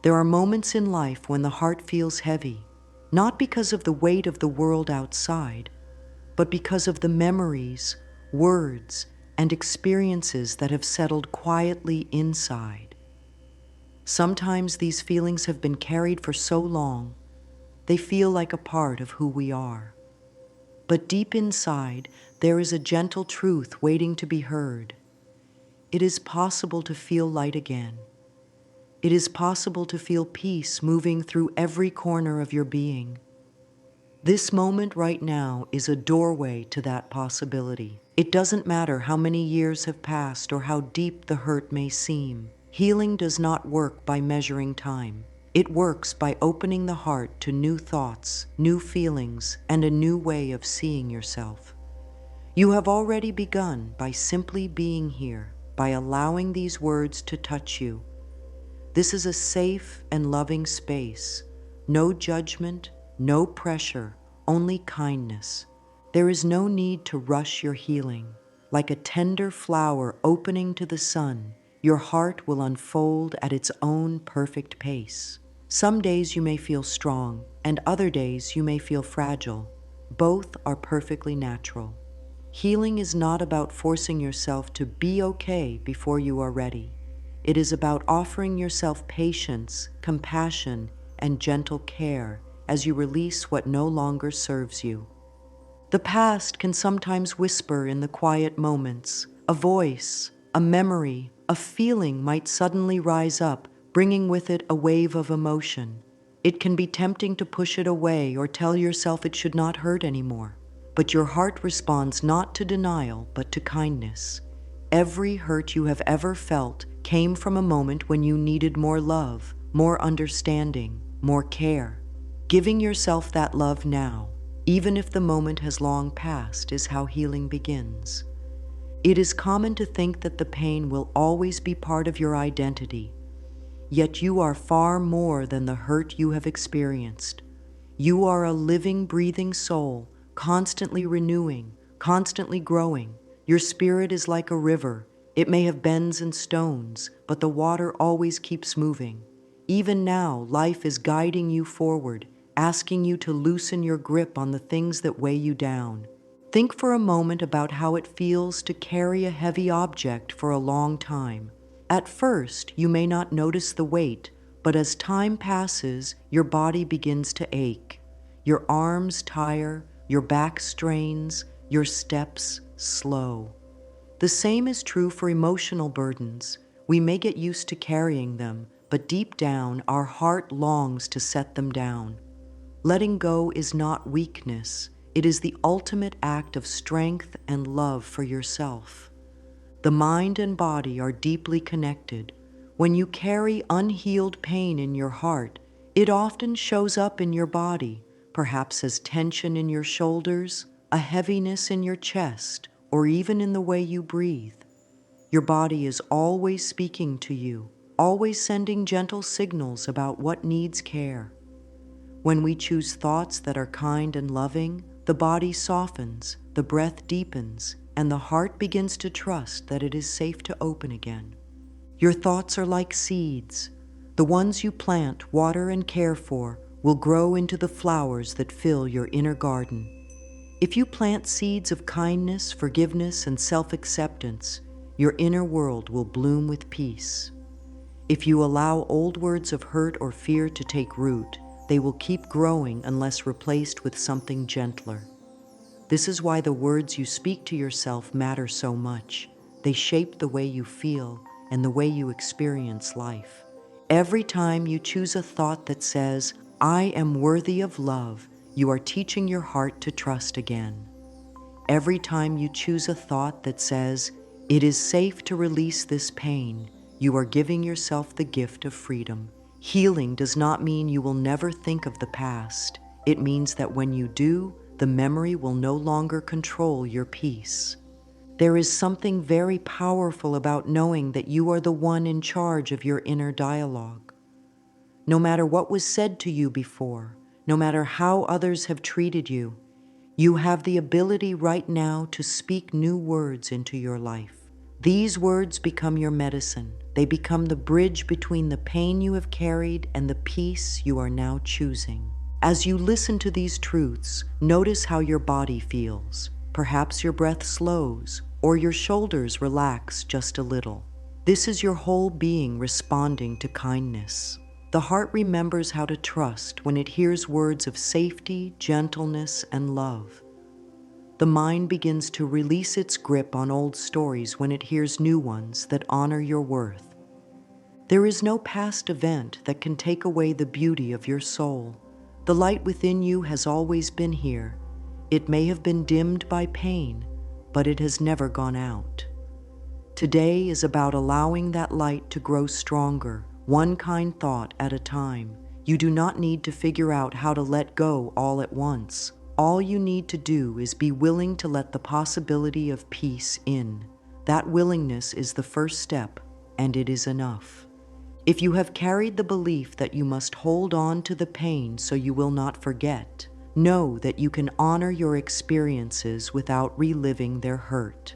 There are moments in life when the heart feels heavy, not because of the weight of the world outside, but because of the memories, words, and experiences that have settled quietly inside. Sometimes these feelings have been carried for so long, they feel like a part of who we are. But deep inside, there is a gentle truth waiting to be heard. It is possible to feel light again. It is possible to feel peace moving through every corner of your being. This moment right now is a doorway to that possibility. It doesn't matter how many years have passed or how deep the hurt may seem. Healing does not work by measuring time. It works by opening the heart to new thoughts, new feelings, and a new way of seeing yourself. You have already begun by simply being here, by allowing these words to touch you. This is a safe and loving space. No judgment, no pressure, only kindness. There is no need to rush your healing. Like a tender flower opening to the sun, your heart will unfold at its own perfect pace. Some days you may feel strong, and other days you may feel fragile. Both are perfectly natural. Healing is not about forcing yourself to be okay before you are ready. It is about offering yourself patience, compassion, and gentle care as you release what no longer serves you. The past can sometimes whisper in the quiet moments. A voice, a memory, a feeling might suddenly rise up, bringing with it a wave of emotion. It can be tempting to push it away or tell yourself it should not hurt anymore. But your heart responds not to denial, but to kindness. Every hurt you have ever felt came from a moment when you needed more love, more understanding, more care. Giving yourself that love now, even if the moment has long passed, is how healing begins. It is common to think that the pain will always be part of your identity, yet you are far more than the hurt you have experienced. You are a living, breathing soul, constantly renewing, constantly growing. Your spirit is like a river. It may have bends and stones, but the water always keeps moving. Even now, life is guiding you forward, asking you to loosen your grip on the things that weigh you down. Think for a moment about how it feels to carry a heavy object for a long time. At first, you may not notice the weight, but as time passes, your body begins to ache. Your arms tire, your back strains, your steps slow. The same is true for emotional burdens. We may get used to carrying them, but deep down, our heart longs to set them down. Letting go is not weakness. It is the ultimate act of strength and love for yourself. The mind and body are deeply connected. When you carry unhealed pain in your heart, it often shows up in your body, perhaps as tension in your shoulders, a heaviness in your chest, or even in the way you breathe. Your body is always speaking to you, always sending gentle signals about what needs care. When we choose thoughts that are kind and loving, the body softens, the breath deepens, and the heart begins to trust that it is safe to open again. Your thoughts are like seeds. The ones you plant, water, and care for will grow into the flowers that fill your inner garden. If you plant seeds of kindness, forgiveness, and self-acceptance, your inner world will bloom with peace. If you allow old words of hurt or fear to take root, they will keep growing unless replaced with something gentler. This is why the words you speak to yourself matter so much. They shape the way you feel and the way you experience life. Every time you choose a thought that says, "I am worthy of love," you are teaching your heart to trust again. Every time you choose a thought that says, "It is safe to release this pain," you are giving yourself the gift of freedom. Healing does not mean you will never think of the past. It means that when you do, the memory will no longer control your peace. There is something very powerful about knowing that you are the one in charge of your inner dialogue. No matter what was said to you before, no matter how others have treated you, you have the ability right now to speak new words into your life. These words become your medicine. They become the bridge between the pain you have carried and the peace you are now choosing. As you listen to these truths, notice how your body feels. Perhaps your breath slows, or your shoulders relax just a little. This is your whole being responding to kindness. The heart remembers how to trust when it hears words of safety, gentleness, and love. The mind begins to release its grip on old stories when it hears new ones that honor your worth. There is no past event that can take away the beauty of your soul. The light within you has always been here. It may have been dimmed by pain, but it has never gone out. Today is about allowing that light to grow stronger, one kind thought at a time. You do not need to figure out how to let go all at once. All you need to do is be willing to let the possibility of peace in. That willingness is the first step, and it is enough. If you have carried the belief that you must hold on to the pain so you will not forget, know that you can honor your experiences without reliving their hurt.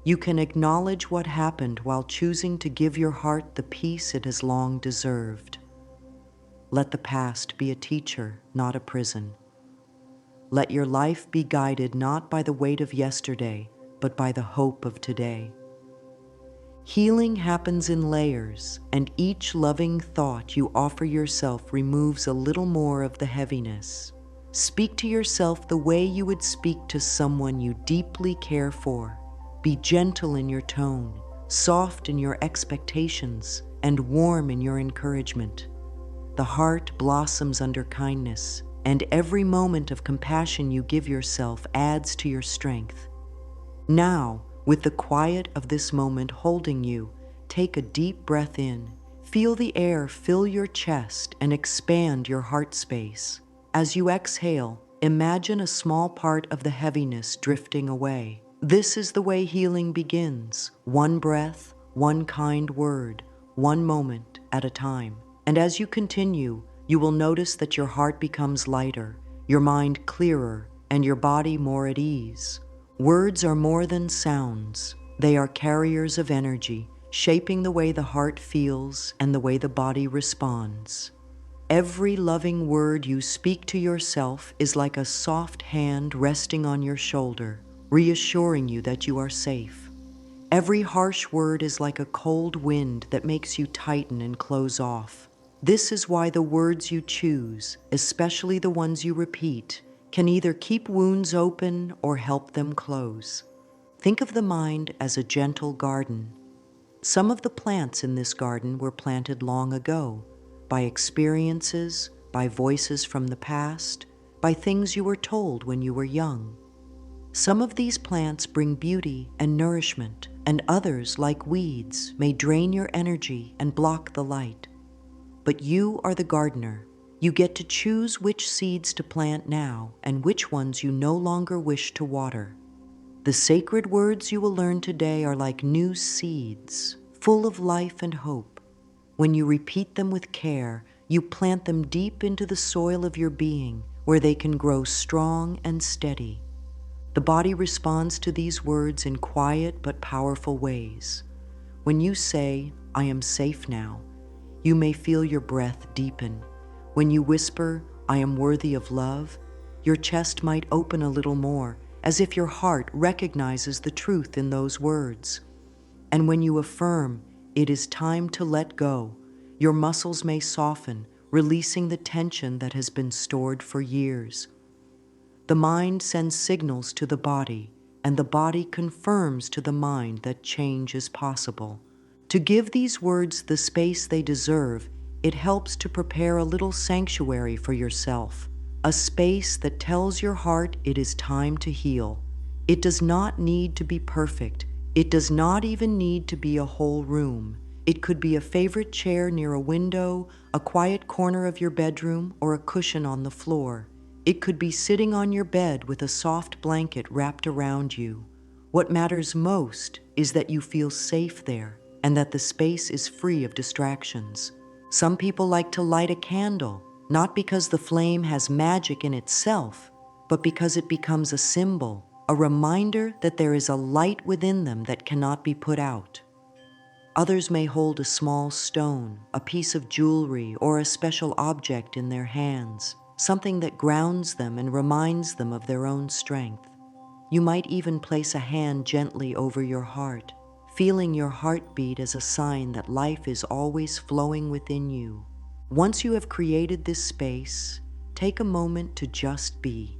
You can acknowledge what happened while choosing to give your heart the peace it has long deserved. Let the past be a teacher, not a prison. Let your life be guided not by the weight of yesterday, but by the hope of today. Healing happens in layers, and each loving thought you offer yourself removes a little more of the heaviness. Speak to yourself the way you would speak to someone you deeply care for. Be gentle in your tone, soft in your expectations, and warm in your encouragement. The heart blossoms under kindness, and every moment of compassion you give yourself adds to your strength. Now, with the quiet of this moment holding you, take a deep breath in. Feel the air fill your chest and expand your heart space. As you exhale, imagine a small part of the heaviness drifting away. This is the way healing begins. One breath, one kind word, one moment at a time. And as you continue, you will notice that your heart becomes lighter, your mind clearer, and your body more at ease. Words are more than sounds. They are carriers of energy, shaping the way the heart feels and the way the body responds. Every loving word you speak to yourself is like a soft hand resting on your shoulder, reassuring you that you are safe. Every harsh word is like a cold wind that makes you tighten and close off. This is why the words you choose, especially the ones you repeat, can either keep wounds open or help them close. Think of the mind as a gentle garden. Some of the plants in this garden were planted long ago, by experiences, by voices from the past, by things you were told when you were young. Some of these plants bring beauty and nourishment, and others, like weeds, may drain your energy and block the light. But you are the gardener. You get to choose which seeds to plant now and which ones you no longer wish to water. The sacred words you will learn today are like new seeds, full of life and hope. When you repeat them with care, you plant them deep into the soil of your being, where they can grow strong and steady. The body responds to these words in quiet but powerful ways. When you say, "I am safe now," you may feel your breath deepen. When you whisper, "I am worthy of love," your chest might open a little more, as if your heart recognizes the truth in those words. And when you affirm, "It is time to let go," your muscles may soften, releasing the tension that has been stored for years. The mind sends signals to the body, and the body confirms to the mind that change is possible. To give these words the space they deserve, it helps to prepare a little sanctuary for yourself, a space that tells your heart it is time to heal. It does not need to be perfect. It does not even need to be a whole room. It could be a favorite chair near a window, a quiet corner of your bedroom, or a cushion on the floor. It could be sitting on your bed with a soft blanket wrapped around you. What matters most is that you feel safe there and that the space is free of distractions. Some people like to light a candle, not because the flame has magic in itself, but because it becomes a symbol, a reminder that there is a light within them that cannot be put out. Others may hold a small stone, a piece of jewelry, or a special object in their hands, something that grounds them and reminds them of their own strength. You might even place a hand gently over your heart, feeling your heartbeat as a sign that life is always flowing within you. Once you have created this space, take a moment to just be.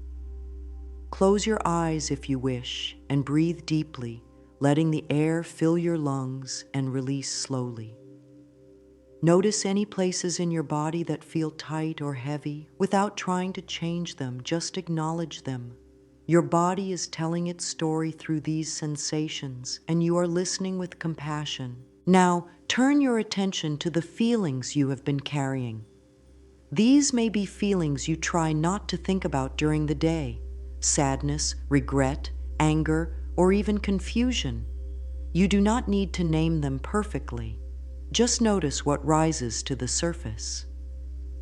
Close your eyes if you wish and breathe deeply, letting the air fill your lungs and release slowly. Notice any places in your body that feel tight or heavy. Without trying to change them, just acknowledge them. Your body is telling its story through these sensations, and you are listening with compassion. Now, turn your attention to the feelings you have been carrying. These may be feelings you try not to think about during the day: sadness, regret, anger, or even confusion. You do not need to name them perfectly. Just notice what rises to the surface.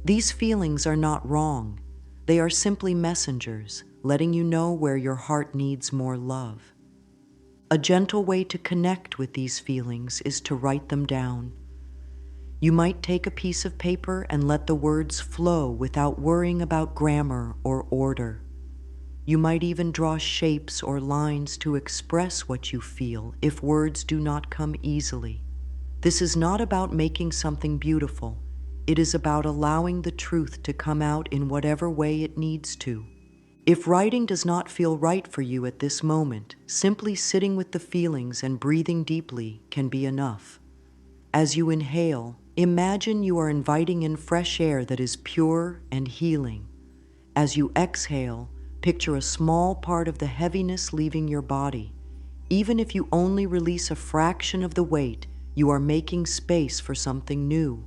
These feelings are not wrong. They are simply messengers, letting you know where your heart needs more love. A gentle way to connect with these feelings is to write them down. You might take a piece of paper and let the words flow without worrying about grammar or order. You might even draw shapes or lines to express what you feel if words do not come easily. This is not about making something beautiful. It is about allowing the truth to come out in whatever way it needs to. If writing does not feel right for you at this moment, simply sitting with the feelings and breathing deeply can be enough. As you inhale, imagine you are inviting in fresh air that is pure and healing. As you exhale, picture a small part of the heaviness leaving your body. Even if you only release a fraction of the weight, you are making space for something new.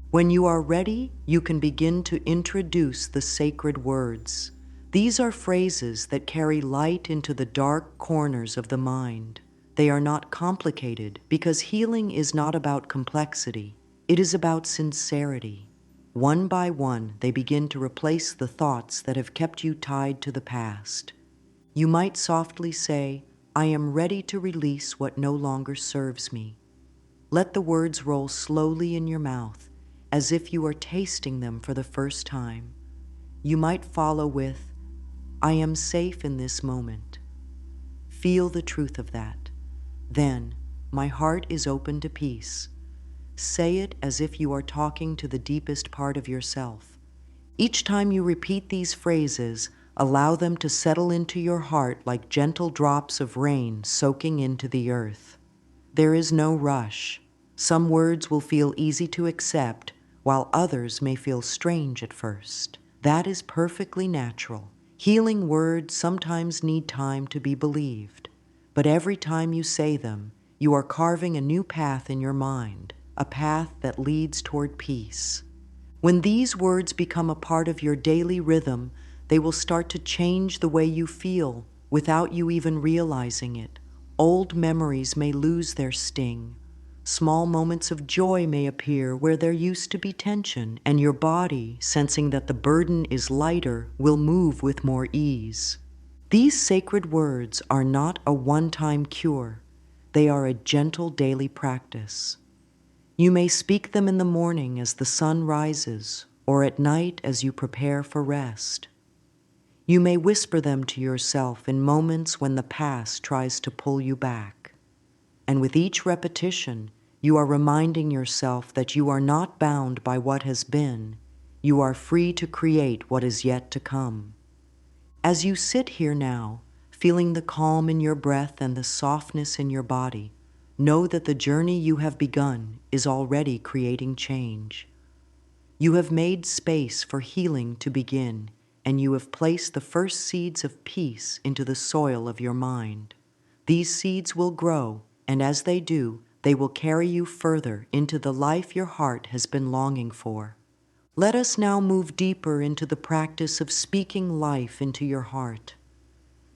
When you are ready, you can begin to introduce the sacred words. These are phrases that carry light into the dark corners of the mind. They are not complicated because healing is not about complexity. It is about sincerity. One by one, they begin to replace the thoughts that have kept you tied to the past. You might softly say, "I am ready to release what no longer serves me." Let the words roll slowly in your mouth, as if you are tasting them for the first time. You might follow with, "I am safe in this moment." Feel the truth of that. Then, "My heart is open to peace." Say it as if you are talking to the deepest part of yourself. Each time you repeat these phrases, allow them to settle into your heart like gentle drops of rain soaking into the earth. There is no rush. Some words will feel easy to accept, while others may feel strange at first. That is perfectly natural. Healing words sometimes need time to be believed, but every time you say them, you are carving a new path in your mind, a path that leads toward peace. When these words become a part of your daily rhythm, they will start to change the way you feel without you even realizing it. Old memories may lose their sting. Small moments of joy may appear where there used to be tension, and your body, sensing that the burden is lighter, will move with more ease. These sacred words are not a one-time cure. They are a gentle daily practice. You may speak them in the morning as the sun rises, or at night as you prepare for rest. You may whisper them to yourself in moments when the past tries to pull you back. And with each repetition, you are reminding yourself that you are not bound by what has been. You are free to create what is yet to come. As you sit here now, feeling the calm in your breath and the softness in your body, know that the journey you have begun is already creating change. You have made space for healing to begin, and you have placed the first seeds of peace into the soil of your mind. These seeds will grow, and as they do, they will carry you further into the life your heart has been longing for. Let us now move deeper into the practice of speaking life into your heart.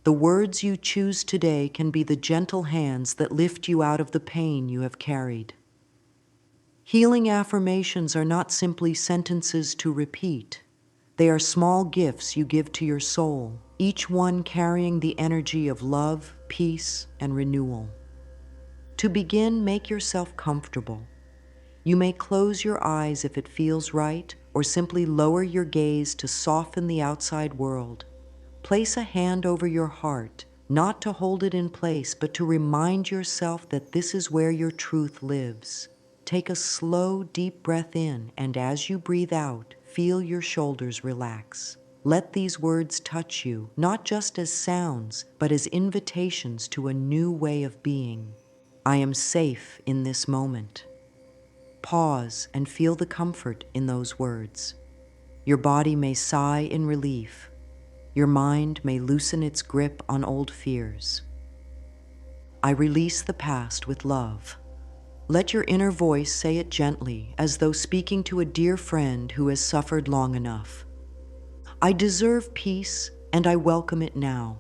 The words you choose today can be the gentle hands that lift you out of the pain you have carried. Healing affirmations are not simply sentences to repeat. They are small gifts you give to your soul, each one carrying the energy of love, peace, and renewal. To begin, make yourself comfortable. You may close your eyes if it feels right, or simply lower your gaze to soften the outside world. Place a hand over your heart, not to hold it in place, but to remind yourself that this is where your truth lives. Take a slow, deep breath in, and as you breathe out, feel your shoulders relax. Let these words touch you, not just as sounds, but as invitations to a new way of being. I am safe in this moment. Pause and feel the comfort in those words. Your body may sigh in relief. Your mind may loosen its grip on old fears. I release the past with love. Let your inner voice say it gently, as though speaking to a dear friend who has suffered long enough. I deserve peace, and I welcome it now.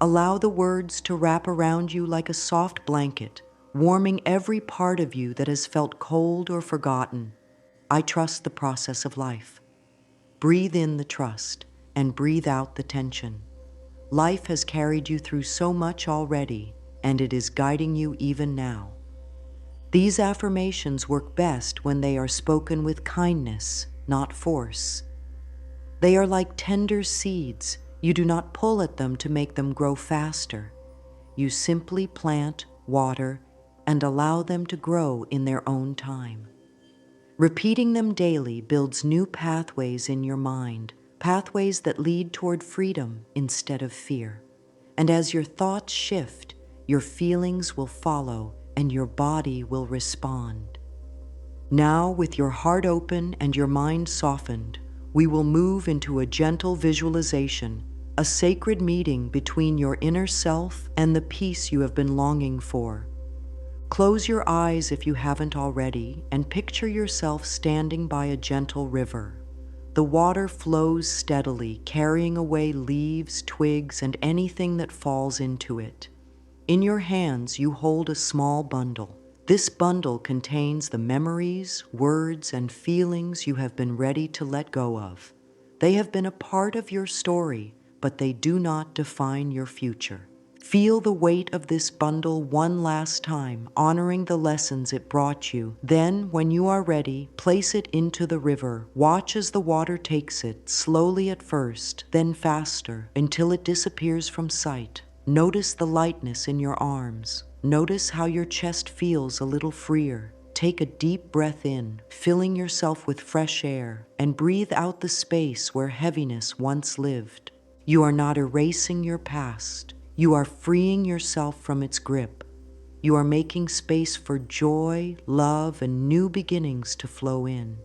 Allow the words to wrap around you like a soft blanket, warming every part of you that has felt cold or forgotten. I trust the process of life. Breathe in the trust and breathe out the tension. Life has carried you through so much already, and it is guiding you even now. These affirmations work best when they are spoken with kindness, not force. They are like tender seeds. You do not pull at them to make them grow faster. You simply plant, water, and allow them to grow in their own time. Repeating them daily builds new pathways in your mind, pathways that lead toward freedom instead of fear. And as your thoughts shift, your feelings will follow and your body will respond. Now, with your heart open and your mind softened, we will move into a gentle visualization, a sacred meeting between your inner self and the peace you have been longing for. Close your eyes if you haven't already, and picture yourself standing by a gentle river. The water flows steadily, carrying away leaves, twigs, and anything that falls into it. In your hands, you hold a small bundle. This bundle contains the memories, words, and feelings you have been ready to let go of. They have been a part of your story, but they do not define your future. Feel the weight of this bundle one last time, honoring the lessons it brought you. Then, when you are ready, place it into the river. Watch as the water takes it, slowly at first, then faster, until it disappears from sight. Notice the lightness in your arms. Notice how your chest feels a little freer. Take a deep breath in, filling yourself with fresh air, and breathe out the space where heaviness once lived. You are not erasing your past. You are freeing yourself from its grip. You are making space for joy, love, and new beginnings to flow in.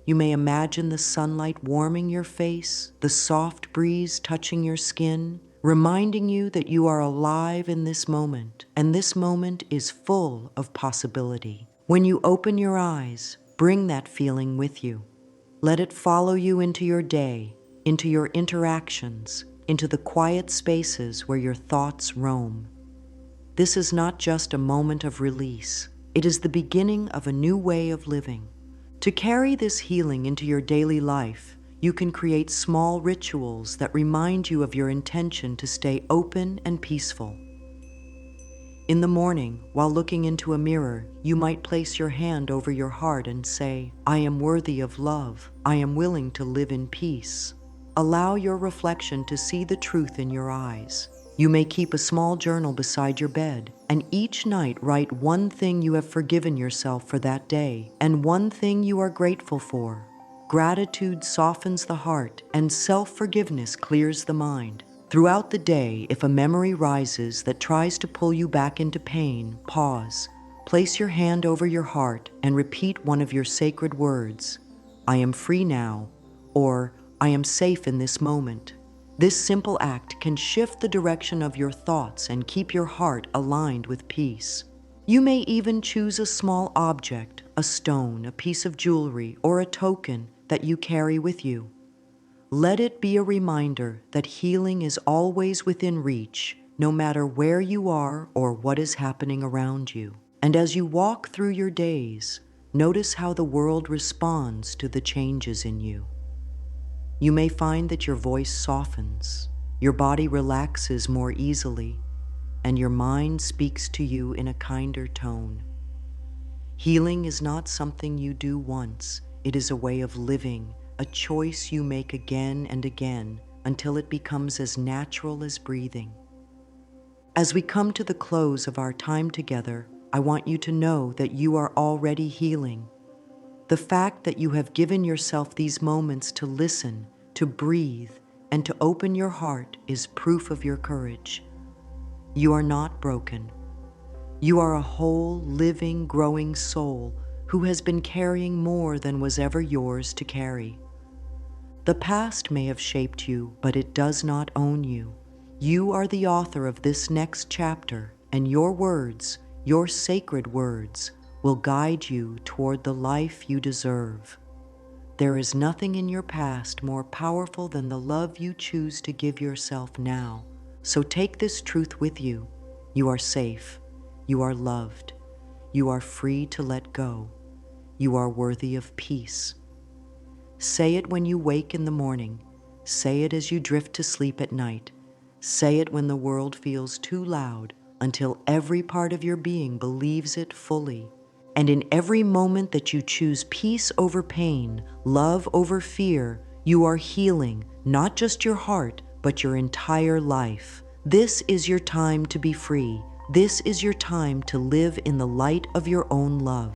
You may imagine the sunlight warming your face, the soft breeze touching your skin, reminding you that you are alive in this moment, and this moment is full of possibility. When you open your eyes, bring that feeling with you. Let it follow you into your day, into your interactions, into the quiet spaces where your thoughts roam. This is not just a moment of release. It is the beginning of a new way of living. To carry this healing into your daily life, you can create small rituals that remind you of your intention to stay open and peaceful. In the morning, while looking into a mirror, you might place your hand over your heart and say, "I am worthy of love. I am willing to live in peace." Allow your reflection to see the truth in your eyes. You may keep a small journal beside your bed, and each night write one thing you have forgiven yourself for that day, and one thing you are grateful for. Gratitude softens the heart, and self-forgiveness clears the mind. Throughout the day, if a memory rises that tries to pull you back into pain, pause. Place your hand over your heart and repeat one of your sacred words. "I am free now," or "I am safe in this moment." This simple act can shift the direction of your thoughts and keep your heart aligned with peace. You may even choose a small object, a stone, a piece of jewelry, or a token that you carry with you. Let it be a reminder that healing is always within reach, no matter where you are or what is happening around you. And as you walk through your days, notice how the world responds to the changes in you. You may find that your voice softens, your body relaxes more easily, and your mind speaks to you in a kinder tone. Healing is not something you do once. It is a way of living, a choice you make again and again until it becomes as natural as breathing. As we come to the close of our time together, I want you to know that you are already healing. The fact that you have given yourself these moments to listen, to breathe, and to open your heart is proof of your courage. You are not broken. You are a whole, living, growing soul who has been carrying more than was ever yours to carry. The past may have shaped you, but it does not own you. You are the author of this next chapter, and your words, your sacred words, will guide you toward the life you deserve. There is nothing in your past more powerful than the love you choose to give yourself now. So take this truth with you. You are safe. You are loved. You are free to let go. You are worthy of peace. Say it when you wake in the morning. Say it as you drift to sleep at night. Say it when the world feels too loud, until every part of your being believes it fully. And in every moment that you choose peace over pain, love over fear, you are healing not just your heart, but your entire life. This is your time to be free. This is your time to live in the light of your own love.